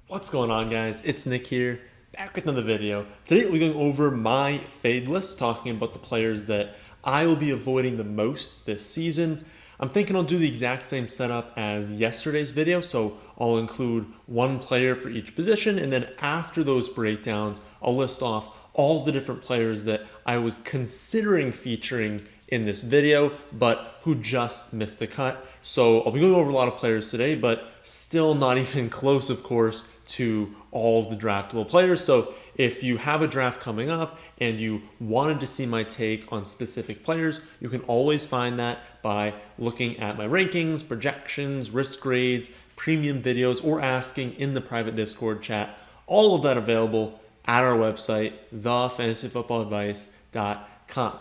What's going on, guys? It's Nick here, back with another video. Today we're going over my fade list, talking about the players that I will be avoiding the most this season. I'm thinking I'll do the exact same setup as yesterday's video, so I'll include one player for each position, and then after those breakdowns, I'll list off all the different players that I was considering featuring in this video, but who just missed the cut. So I'll be going over a lot of players today, but still not even close, of course, to all the draftable players. So if you have a draft coming up and you wanted to see my take on specific players, you can always find that by looking at my rankings, projections, risk grades, premium videos, or asking in the private Discord chat. All of that available at our website, thefantasyfootballadvice.com.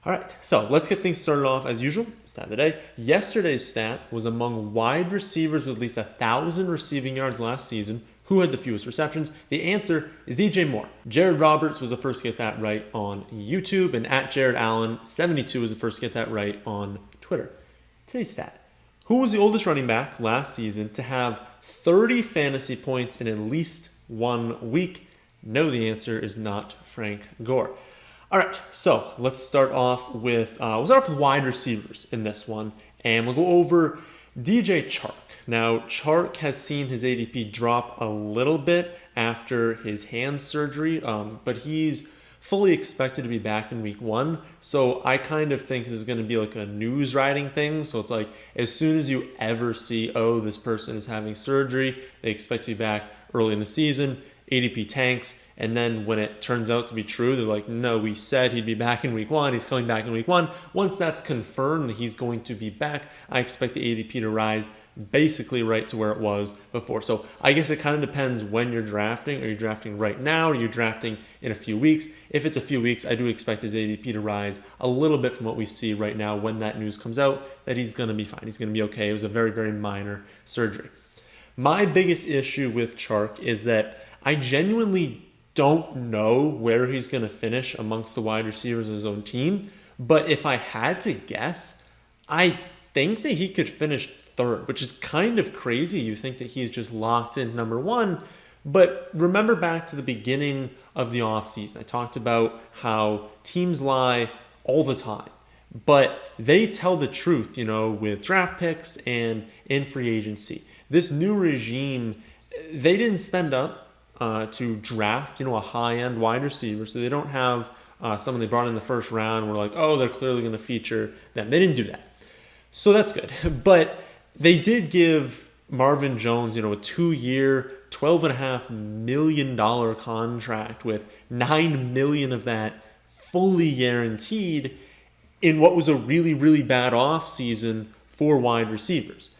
All right, so let's get things started off as usual. Stat of the day. Yesterday's stat was among wide receivers with at least 1,000 receiving yards last season. Who had the fewest receptions? The answer is DJ Moore. Jared Roberts was the first to get that right on YouTube, and at Jared Allen 72 was the first to get that right on Twitter. Today's stat. Who was the oldest running back last season to have 30 fantasy points in at least 1 week? No, the answer is not Frank Gore. All right, so let's start off with wide receivers in this one, and we'll go over DJ Chark. Now, Chark has seen his ADP drop a little bit after his hand surgery, but he's fully expected to be back in week 1. So I kind of think this is going to be like a news writing thing. So it's like as soon as you ever see, oh, this person is having surgery, they expect to be back early in the season, ADP tanks, and then when it turns out to be true, they're like, no, we said he'd be back in week 1. He's coming back in week 1. Once that's confirmed that he's going to be back, I expect the ADP to rise basically right to where it was before. So I guess it kind of depends when you're drafting. Are you drafting right now? Are you drafting in a few weeks? If it's a few weeks, I do expect his ADP to rise a little bit from what we see right now when that news comes out that he's going to be fine. He's going to be okay. It was a very, very minor surgery. My biggest issue with Chark is that I genuinely don't know where he's going to finish amongst the wide receivers in his own team. But if I had to guess, I think that he could finish third, which is kind of crazy. You think that he's just locked in number 1. But remember back to the beginning of the offseason. I talked about how teams lie all the time, but they tell the truth, with draft picks and in free agency. This new regime, they didn't spend up to draft, a high-end wide receiver. So they don't have someone they brought in the first round. We're like, oh, they're clearly going to feature them. They didn't do that. So that's good. But they did give Marvin Jones, a 2-year, $12.5 million contract with $9 million of that fully guaranteed in what was a really, really bad offseason for wide receivers.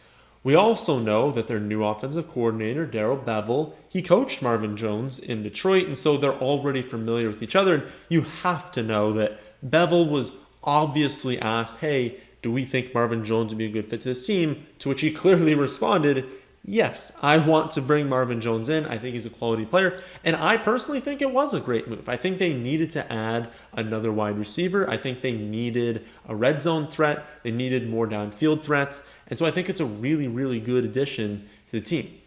We also know that their new offensive coordinator, Darrell Bevell, he coached Marvin Jones in Detroit, and so they're already familiar with each other. And you have to know that Bevell was obviously asked, hey, do we think Marvin Jones would be a good fit to this team? To which he clearly responded, yes, I want to bring Marvin Jones in. I think he's a quality player. And I personally think it was a great move. I think they needed to add another wide receiver. I think they needed a red zone threat. They needed more downfield threats. And so I think it's a really, really good addition to the team.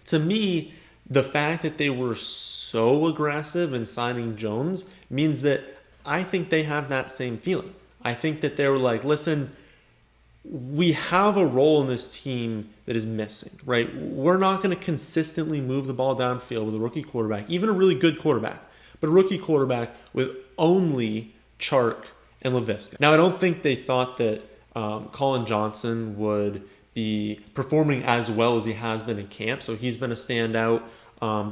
To me, the fact that they were so aggressive in signing Jones means that I think they have that same feeling. I think that they were like, listen, we have a role in this team that is missing, right? We're not going to consistently move the ball downfield with a rookie quarterback, even a really good quarterback, but a rookie quarterback with only Chark and Laviska. Now, I don't think they thought that Colin Johnson would be performing as well as he has been in camp, so he's been a standout.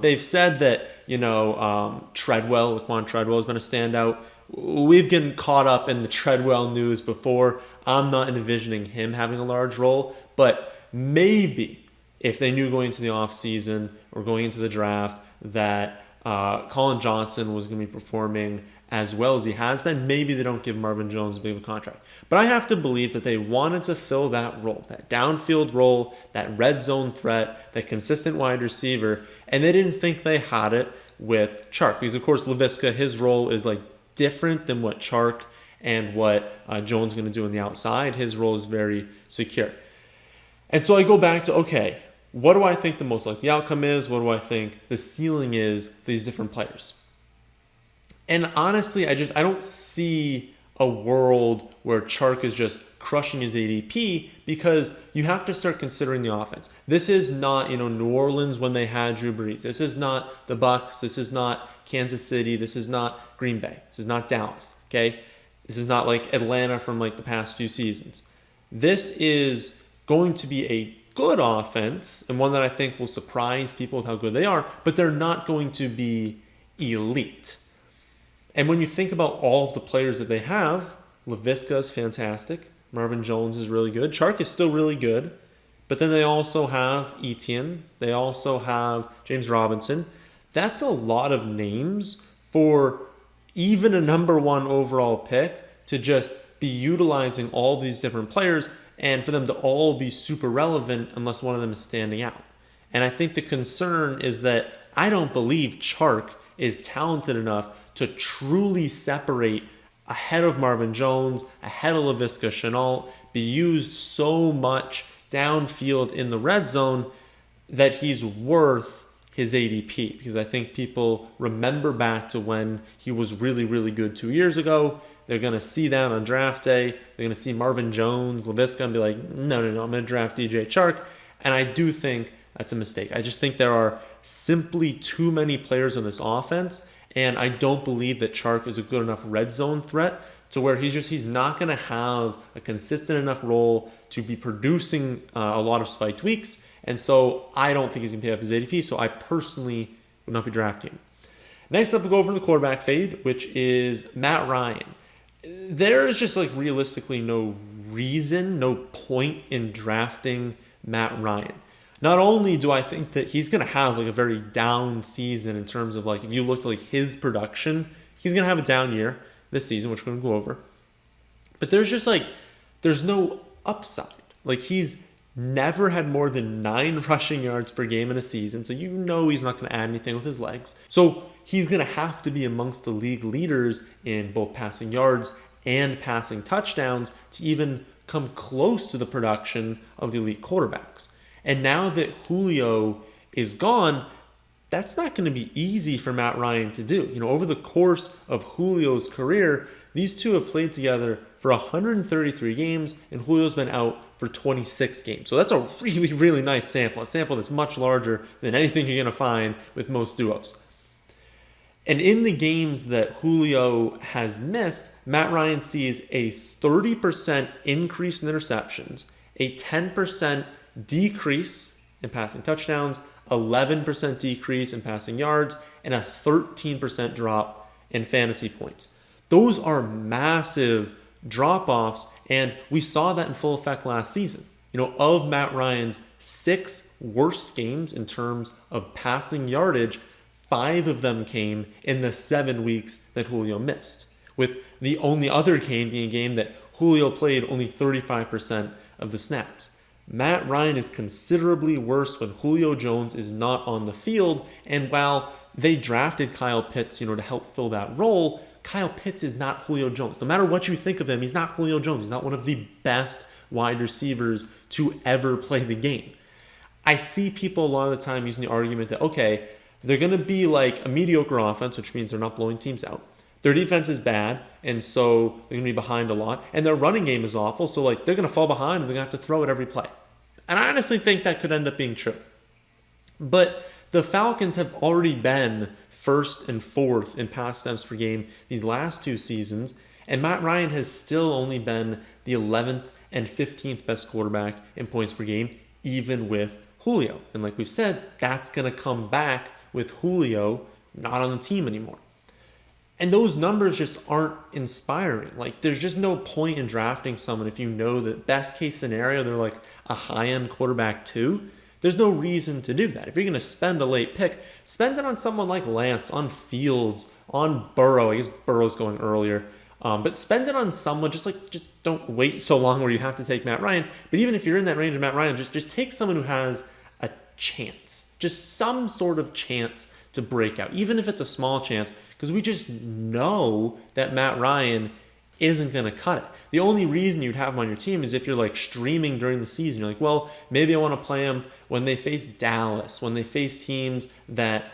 They've said that, Laquan Treadwell has been a standout. We've gotten caught up in the Treadwell news before. I'm not envisioning him having a large role, but maybe if they knew going into the offseason or going into the draft that Colin Johnson was going to be performing as well as he has been, maybe they don't give Marvin Jones a big of a contract. But I have to believe that they wanted to fill that role, that downfield role, that red zone threat, that consistent wide receiver, and they didn't think they had it with Chark. Because, of course, Laviska, his role is like different than what Chark and what Jones is going to do on the outside. His role is very secure. And so I go back to, okay, what do I think the most likely outcome is? What do I think the ceiling is for these different players? And honestly, I don't see a world where Chark is just crushing his ADP, because you have to start considering the offense. This is not, New Orleans when they had Drew Brees. This is not the Bucs. This is not Kansas City. This is not Green Bay. This is not Dallas. Okay, this is not like Atlanta from like the past few seasons. This is going to be a good offense, and one that I think will surprise people with how good they are, but they're not going to be elite. And when you think about all of the players that they have, Laviska is fantastic. Marvin Jones is really good. Chark is still really good. But then they also have Etienne. They also have James Robinson. That's a lot of names for even a number one overall pick to just be utilizing all these different players and for them to all be super relevant unless one of them is standing out. And I think the concern is that I don't believe Chark is talented enough to truly separate ahead of Marvin Jones, ahead of Laviska Shenault, be used so much downfield in the red zone that he's worth his ADP. Because I think people remember back to when he was really, really good 2 years ago. They're going to see that on draft day. They're going to see Marvin Jones, Laviska, and be like, no, I'm going to draft DJ Chark. And I do think that's a mistake. I just think there are simply too many players in this offense. And I don't believe that Chark is a good enough red zone threat to where he's not going to have a consistent enough role to be producing a lot of spiked weeks. And so I don't think he's going to pay off his ADP. So I personally would not be drafting him. Next up, we'll go over to the quarterback fade, which is Matt Ryan. There is just realistically no reason, no point in drafting Matt Ryan. Not only do I think that he's going to have a very down season in terms of if you look at his production, he's going to have a down year this season, which we're going to go over. But there's just there's no upside. He's never had more than 9 rushing yards per game in a season. So he's not going to add anything with his legs. So he's going to have to be amongst the league leaders in both passing yards and passing touchdowns to even come close to the production of the elite quarterbacks. And now that Julio is gone, that's not going to be easy for Matt Ryan to do. Over the course of Julio's career, these two have played together for 133 games, and Julio's been out for 26 games. So that's a really, really nice sample, a sample that's much larger than anything you're going to find with most duos. And in the games that Julio has missed, Matt Ryan sees a 30% increase in interceptions, a 10% decrease in passing touchdowns, 11% decrease in passing yards, and a 13% drop in fantasy points. Those are massive drop-offs, and we saw that in full effect last season. Of Matt Ryan's 6 worst games in terms of passing yardage, 5 of them came in the 7 weeks that Julio missed, with the only other game being a game that Julio played only 35% of the snaps. Matt Ryan is considerably worse when Julio Jones is not on the field, and while they drafted Kyle Pitts, to help fill that role, Kyle Pitts is not Julio Jones. No matter what you think of him, he's not Julio Jones. He's not one of the best wide receivers to ever play the game. I see people a lot of the time using the argument that, okay, they're going to be a mediocre offense, which means they're not blowing teams out. Their defense is bad, and so they're going to be behind a lot. And their running game is awful, so they're going to fall behind and they're going to have to throw it every play. And I honestly think that could end up being true. But the Falcons have already been 1st and 4th in pass attempts per game these last 2 seasons, and Matt Ryan has still only been the 11th and 15th best quarterback in points per game, even with Julio. And like we said, that's going to come back with Julio not on the team anymore. And those numbers just aren't inspiring. There's just no point in drafting someone if you know that best case scenario, they're a high-end quarterback too. There's no reason to do that. If you're going to spend a late pick, spend it on someone like Lance, on Fields, on Burrow. I guess Burrow's going earlier. But spend it on someone, just don't wait so long where you have to take Matt Ryan. But even if you're in that range of Matt Ryan, just take someone who has a chance, just some sort of chance to break out, even if it's a small chance, because we just know that Matt Ryan isn't going to cut it. The only reason you'd have him on your team is if you're like streaming during the season. You're like, well, maybe I want to play him when they face Dallas, when they face teams that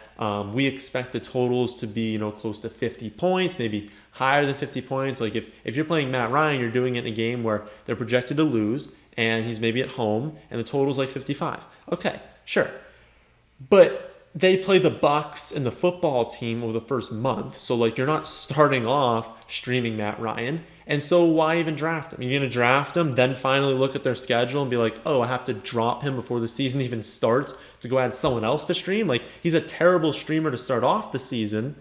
we expect the totals to be, close to 50 points, maybe higher than 50 points. Like if you're playing Matt Ryan, you're doing it in a game where they're projected to lose and he's maybe at home and the total's like 55. Okay, sure. But they play the Bucks and the football team over the first month. So like you're not starting off streaming Matt Ryan. And so why even draft him? You're going to draft him, then finally look at their schedule and be like, oh, I have to drop him before the season even starts to go add someone else to stream. Like he's a terrible streamer to start off the season.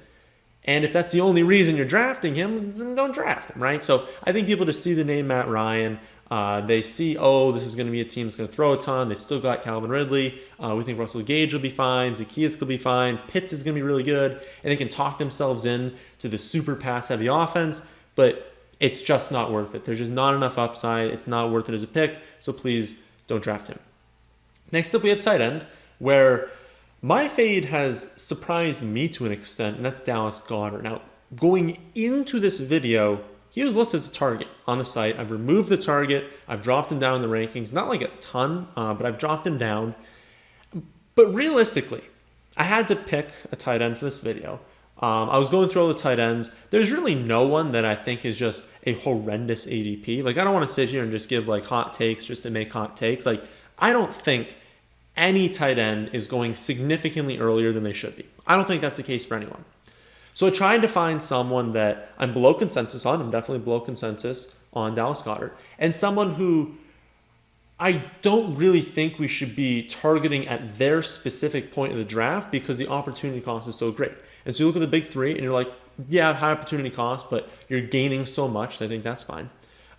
And if that's the only reason you're drafting him, then don't draft him, right? So I think people just see the name Matt Ryan. They see, oh, this is going to be a team that's going to throw a ton. They've still got Calvin Ridley. We think Russell Gage will be fine. Zacchaeus will be fine. Pitts is going to be really good. And they can talk themselves in to the super pass-heavy offense. But it's just not worth it. There's just not enough upside. It's not worth it as a pick. So please don't draft him. Next up, we have tight end, where my fade has surprised me to an extent, and that's Dallas Goedert. Now, going into this video, he was listed as a target on the site. I've removed the target. I've dropped him down in the rankings. Not like a ton, but I've dropped him down. But realistically, I had to pick a tight end for this video. I was going through all the tight ends. There's really no one that I think is just a horrendous ADP. Like, I don't want to sit here and just give like hot takes just to make hot takes. Like, I don't think any tight end is going significantly earlier than they should be. I don't think that's the case for anyone. So I tried to find someone that I'm below consensus on. I'm definitely below consensus on Dallas Goedert. And someone who I don't really think we should be targeting at their specific point of the draft because the opportunity cost is so great. And so you look at the big three and you're like, yeah, high opportunity cost, but you're gaining so much. So I think that's fine.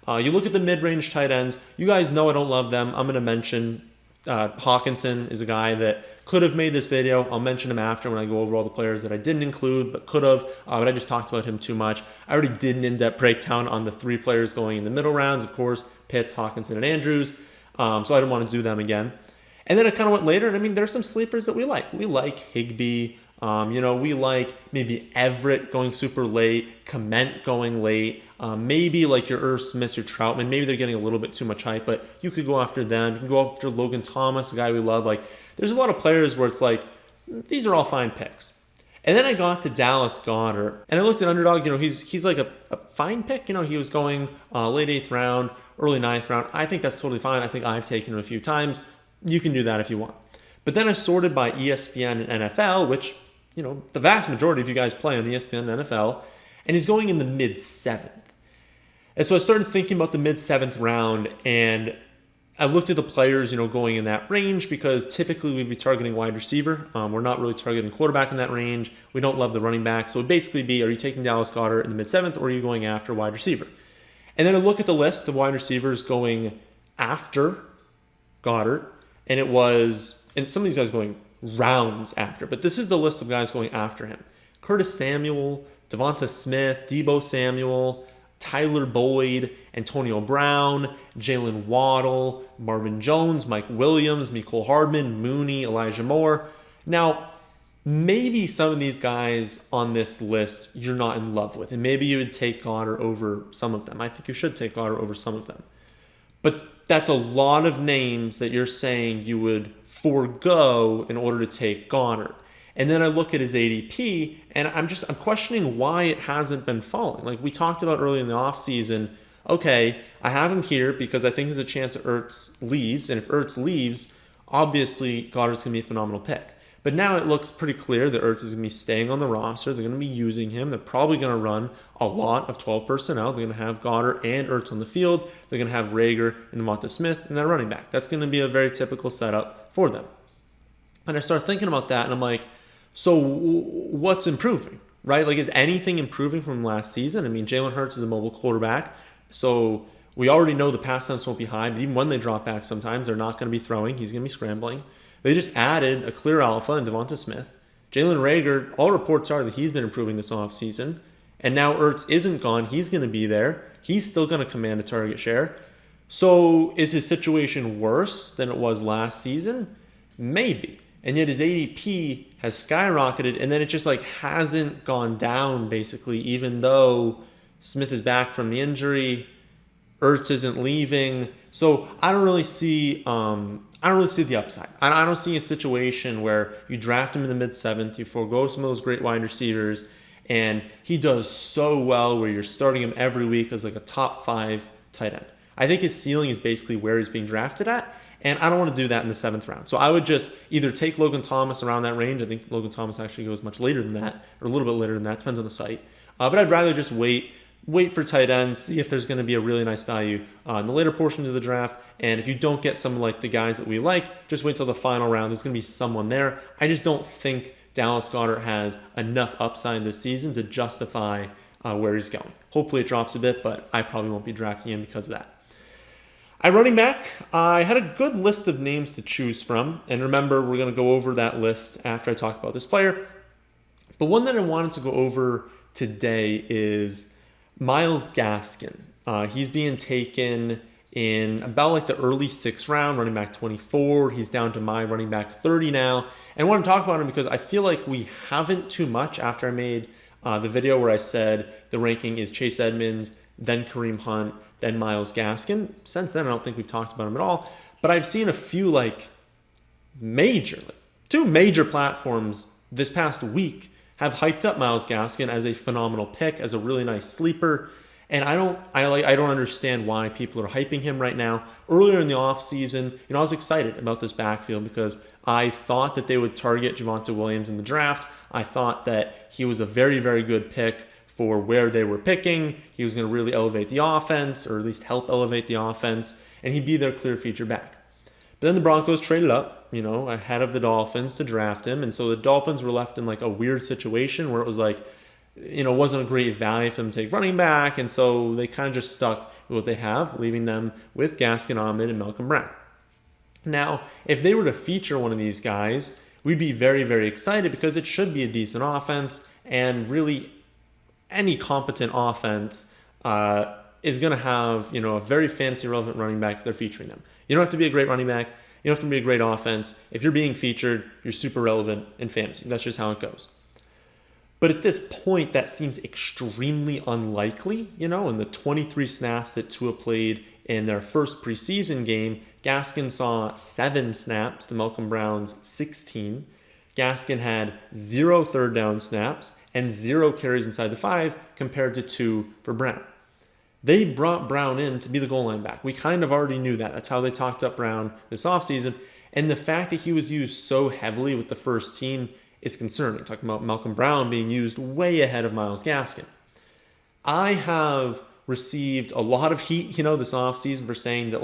You look at the mid-range tight ends. You guys know I don't love them. I'm going to mention Hawkinson is a guy that could have made this video. I'll mention him after when I go over all the players that I didn't include but could have, but I just talked about him too much. I already did an in-depth breakdown on the three players going in the middle rounds, of course, Pitts, Hawkinson, and Andrews, so I didn't want to do them again. And then I kind of went later, and I mean, there's some sleepers that we like. We like Higbee. We like maybe Everett going super late, Kmet going late, maybe like your Irv Smith, your Troutman. Maybe they're getting a little bit too much hype, but you could go after them. You can go after Logan Thomas, a guy we love. Like, there's a lot of players where it's like, these are all fine picks. And then I got to Dallas Goedert, and I looked at Underdog. He's like a fine pick. He was going late 8th round, early 9th round. I think that's totally fine. I think I've taken him a few times. You can do that if you want. But then I sorted by ESPN and NFL, which the vast majority of you guys play on ESPN and NFL, and he's going in the mid-7th. And so I started thinking about the mid-7th round, and I looked at the players, going in that range because typically we'd be targeting wide receiver. We're not really targeting quarterback in that range. We don't love the running back. So it would basically be, are you taking Dallas Goedert in the mid-7th, or are you going after wide receiver? And then I look at the list of wide receivers going after Goedert, and some of these guys going rounds after, but this is the list of guys going after him: Curtis Samuel, Devonta Smith, Deebo Samuel, Tyler Boyd, Antonio Brown, Jalen Waddle, Marvin Jones, Mike Williams, Mecole Hardman, Mooney, Elijah Moore. Now, maybe some of these guys on this list you're not in love with, and maybe you would take Goedert over some of them. I think you should take Goedert over some of them. But that's a lot of names that you're saying you would forego in order to take Goedert. And then I look at his ADP, and I'm questioning why it hasn't been falling. Like we talked about early in the offseason, okay, I have him here because I think there's a chance that Ertz leaves, and if Ertz leaves, obviously Goedert's going to be a phenomenal pick. But now it looks pretty clear that Ertz is going to be staying on the roster. They're going to be using him. They're probably going to run a lot of 12 personnel. They're going to have Goedert and Ertz on the field. They're going to have Rager and Devonta Smith and that running back. That's going to be a very typical setup for them. And I start thinking about that, and I'm like, so what's improving, right? Like, is anything improving from last season? I mean, Jalen Hurts is a mobile quarterback, so we already know the pass attempts won't be high, but even when they drop back sometimes, they're not going to be throwing. He's going to be scrambling. They just added a clear alpha in Devonta Smith. Jalen Rager, all reports are that he's been improving this offseason. And now Ertz isn't gone. He's going to be there. He's still going to command a target share. So is his situation worse than it was last season? Maybe. And yet his ADP has skyrocketed, and then it just hasn't gone down, basically, even though Smith is back from the injury. Ertz isn't leaving. So I don't really see the upside. I don't see a situation where you draft him in the mid-7th, you forego some of those great wide receivers, and he does so well where you're starting him every week as like a top 5 tight end. I think his ceiling is basically where he's being drafted at, and I don't want to do that in the 7th round. So I would just either take Logan Thomas around that range. I think Logan Thomas actually goes much later than that, or a little bit later than that, depends on the site. But I'd rather just wait for tight ends, see if there's going to be a really nice value in the later portion of the draft. And if you don't get some like the guys that we like, just wait till the final round. There's going to be someone there. I just don't think Dallas Goedert has enough upside this season to justify where he's going. Hopefully it drops a bit, but I probably won't be drafting him because of that. At running back, I had a good list of names to choose from. And remember, we're going to go over that list after I talk about this player. But one that I wanted to go over today is Myles Gaskin. He's being taken in about like the early 6th round, running back 24. He's down to my running back 30 now. And I want to talk about him because I feel like we haven't too much after I made the video where I said the ranking is Chase Edmonds, then Kareem Hunt, then Myles Gaskin. Since then, I don't think we've talked about him at all. But I've seen a few two major platforms this past week have hyped up Myles Gaskin as a phenomenal pick, as a really nice sleeper. And I don't understand why people are hyping him right now. Earlier in the offseason, I was excited about this backfield because I thought that they would target Javonte Williams in the draft. I thought that he was a very, very good pick for where they were picking. He was going to really elevate the offense, or at least help elevate the offense, and he'd be their clear feature back. But then the Broncos traded up, ahead of the Dolphins to draft him. And so the Dolphins were left in like a weird situation where it was like, wasn't a great value for them to take running back. And so they kind of just stuck with what they have, leaving them with Gaskin, Ahmed, and Malcolm Brown. Now, if they were to feature one of these guys, we'd be very, very excited because it should be a decent offense. And really, any competent offense is going to have, a very fantasy relevant running back if they're featuring them. You don't have to be a great running back. You don't have to be a great offense. If you're being featured, you're super relevant in fantasy. That's just how it goes. But at this point, that seems extremely unlikely. In the 23 snaps that Tua played in their first preseason game, Gaskin saw 7 snaps to Malcolm Brown's 16. Gaskin had 0 third down snaps and 0 carries inside the 5 compared to 2 for Brown. They brought Brown in to be the goal line back. We kind of already knew that. That's how they talked up Brown this offseason. And the fact that he was used so heavily with the first team is concerning. Talking about Malcolm Brown being used way ahead of Myles Gaskin. I have received a lot of heat, this offseason for saying that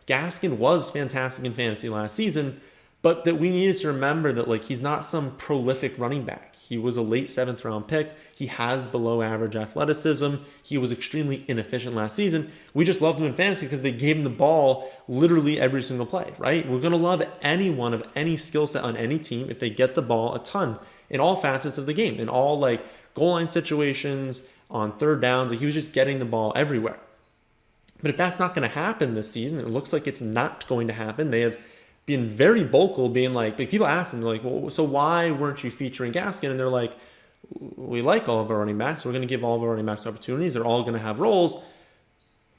Gaskin was fantastic in fantasy last season, but that we needed to remember that he's not some prolific running back. He was a late 7th round pick. He has below average athleticism. He was extremely inefficient last season. We just loved him in fantasy because they gave him the ball literally every single play, right? We're going to love anyone of any skill set on any team if they get the ball a ton in all facets of the game, in all goal line situations, on third downs. He was just getting the ball everywhere. But if that's not going to happen this season, it looks like it's not going to happen. They have been very vocal, being people ask them, well, so why weren't you featuring Gaskin? And they're like, we like all of our running backs. We're going to give all of our running backs opportunities. They're all going to have roles.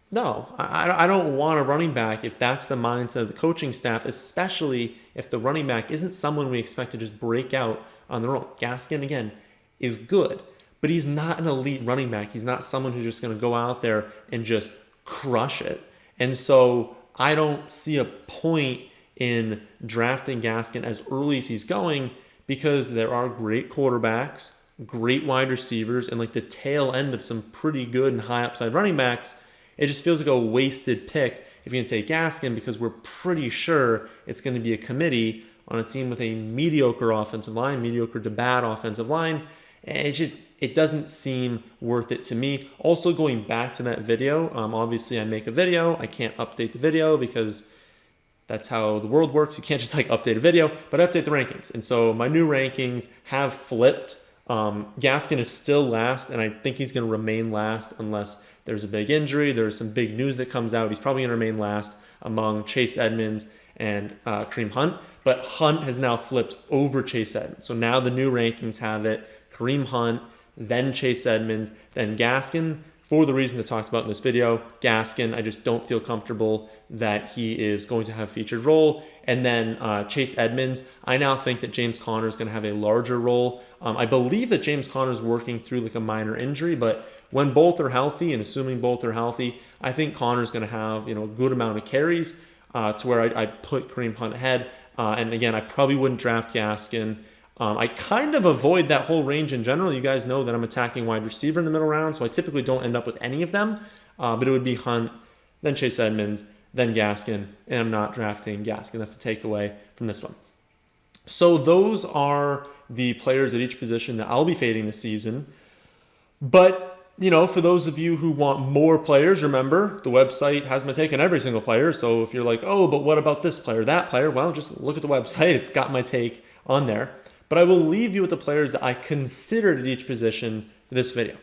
No, I don't want a running back if that's the mindset of the coaching staff, especially if the running back isn't someone we expect to just break out on their own. Gaskin, again, is good, but he's not an elite running back. He's not someone who's just going to go out there and just crush it. And so I don't see a point in drafting Gaskin as early as he's going because there are great quarterbacks, great wide receivers, and the tail end of some pretty good and high upside running backs. It just feels like a wasted pick if you're going to take Gaskin because we're pretty sure it's going to be a committee on a team with a mediocre offensive line, mediocre to bad offensive line. And it doesn't seem worth it to me. Also, going back to that video, obviously I make a video. I can't update the video because that's how the world works. You can't just update a video, but update the rankings. And so my new rankings have flipped. Gaskin is still last, and I think he's going to remain last unless there's a big injury. There's some big news that comes out. He's probably going to remain last among Chase Edmonds and Kareem Hunt. But Hunt has now flipped over Chase Edmonds. So now the new rankings have it Kareem Hunt, then Chase Edmonds, then Gaskin, for the reason I talked about in this video. Gaskin, I just don't feel comfortable that he is going to have a featured role. And then Chase Edmonds, I now think that James Conner is going to have a larger role. I believe that James Conner is working through like a minor injury, but when both are healthy, and assuming both are healthy, I think Conner is going to have a good amount of carries to where I put Kareem Hunt ahead. And again, I probably wouldn't draft Gaskin. I kind of avoid that whole range in general. You guys know that I'm attacking wide receiver in the middle round, so I typically don't end up with any of them. But it would be Hunt, then Chase Edmonds, then Gaskin, and I'm not drafting Gaskin. That's the takeaway from this one. So those are the players at each position that I'll be fading this season. But for those of you who want more players, remember, the website has my take on every single player. So if you're like, oh, but what about this player, that player? Well, just look at the website. It's got my take on there. But I will leave you with the players that I considered at each position for this video.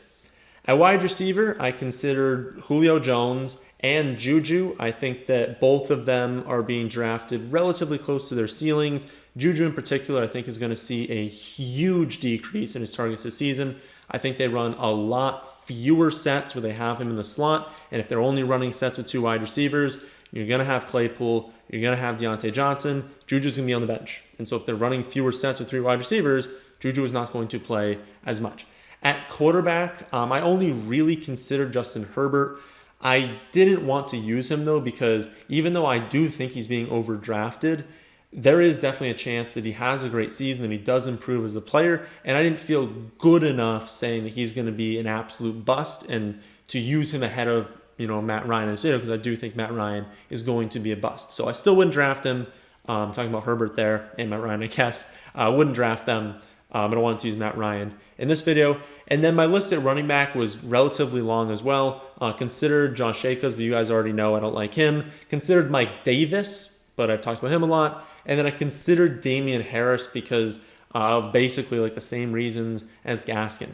At wide receiver, I considered Julio Jones and Juju. I think that both of them are being drafted relatively close to their ceilings. Juju in particular, I think, is going to see a huge decrease in his targets this season. I think they run a lot fewer sets where they have him in the slot. And if they're only running sets with 2 wide receivers, you're going to have Claypool, you're going to have Deontay Johnson, Juju's going to be on the bench. And so if they're running fewer sets with 3 wide receivers, Juju is not going to play as much. At quarterback, I only really considered Justin Herbert. I didn't want to use him, though, because even though I do think he's being overdrafted, there is definitely a chance that he has a great season, that he does improve as a player, and I didn't feel good enough saying that he's going to be an absolute bust and to use him ahead of Matt Ryan in this video, because I do think Matt Ryan is going to be a bust. So I still wouldn't draft him. I'm talking about Herbert there and Matt Ryan, I guess. I wouldn't draft them. But I wanted to use Matt Ryan in this video. And then my list at running back was relatively long as well. Considered Josh Jacobs, but you guys already know I don't like him. Considered Mike Davis, but I've talked about him a lot. And then I considered Damian Harris because of basically like the same reasons as Gaskin.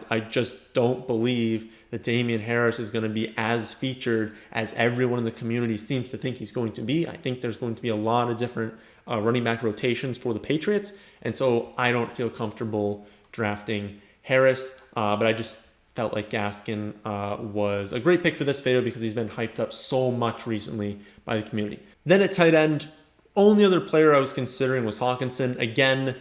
I just don't believe that Damian Harris is going to be as featured as everyone in the community seems to think he's going to be. I think there's going to be a lot of different running back rotations for the Patriots. And so I don't feel comfortable drafting Harris, but I just felt like Gaskin was a great pick for this video because he's been hyped up so much recently by the community. Then at tight end, only other player I was considering was Hawkinson. Again,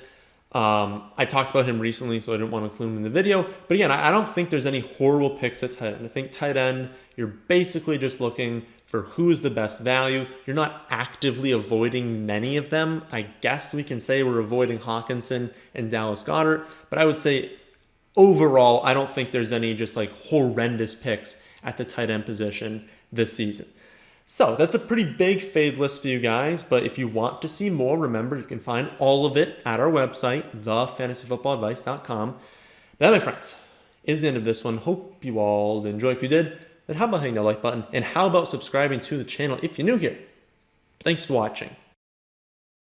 I talked about him recently, so I didn't want to include him in the video. But again, I don't think there's any horrible picks at tight end. I think tight end, you're basically just looking for who's the best value. You're not actively avoiding many of them. I guess we can say we're avoiding Hawkinson and Dallas Goedert. But I would say overall, I don't think there's any just like horrendous picks at the tight end position this season. So that's a pretty big fade list for you guys, but if you want to see more, remember you can find all of it at our website, thefantasyfootballadvice.com. That, my friends, is the end of this one. Hope you all enjoy. If you did, then how about hitting that like button? And how about subscribing to the channel if you're new here? Thanks for watching.